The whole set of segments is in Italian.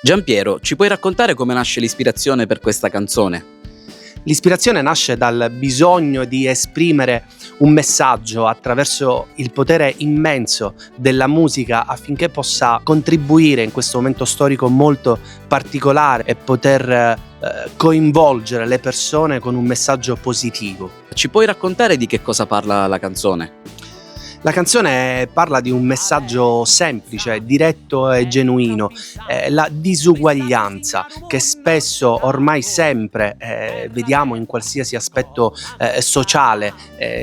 Giampiero, ci puoi raccontare come nasce l'ispirazione per questa canzone? L'ispirazione nasce dal bisogno di esprimere un messaggio attraverso il potere immenso della musica affinché possa contribuire in questo momento storico molto particolare e poter coinvolgere le persone con un messaggio positivo. Ci puoi raccontare di che cosa parla la canzone? La canzone parla di un messaggio semplice, diretto e genuino, la disuguaglianza che spesso, ormai sempre, vediamo in qualsiasi aspetto sociale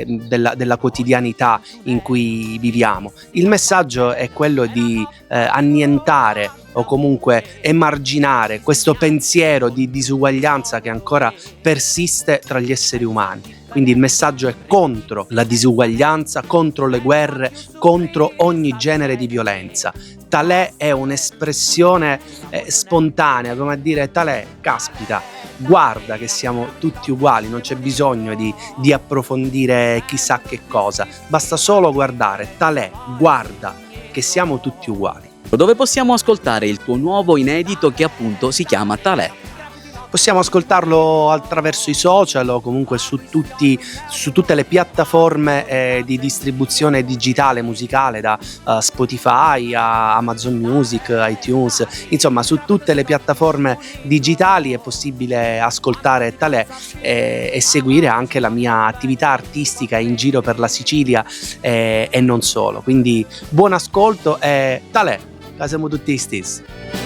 della quotidianità in cui viviamo. Il messaggio è quello di annientare o comunque emarginare questo pensiero di disuguaglianza che ancora persiste tra gli esseri umani. Quindi il messaggio è contro la disuguaglianza, contro le guerre, contro ogni genere di violenza. Talè è un'espressione spontanea, come a dire: Talè, caspita, guarda che siamo tutti uguali, non c'è bisogno di approfondire chissà che cosa, basta solo guardare. Talè, guarda che siamo tutti uguali. Dove possiamo ascoltare il tuo nuovo inedito che appunto si chiama Talè? Possiamo ascoltarlo attraverso i social o comunque su tutte le piattaforme di distribuzione digitale musicale, da Spotify a Amazon Music, iTunes, insomma su tutte le piattaforme digitali è possibile ascoltare Talè e seguire anche la mia attività artistica in giro per la Sicilia e non solo. Quindi buon ascolto e Talè, siamo tutti stessi.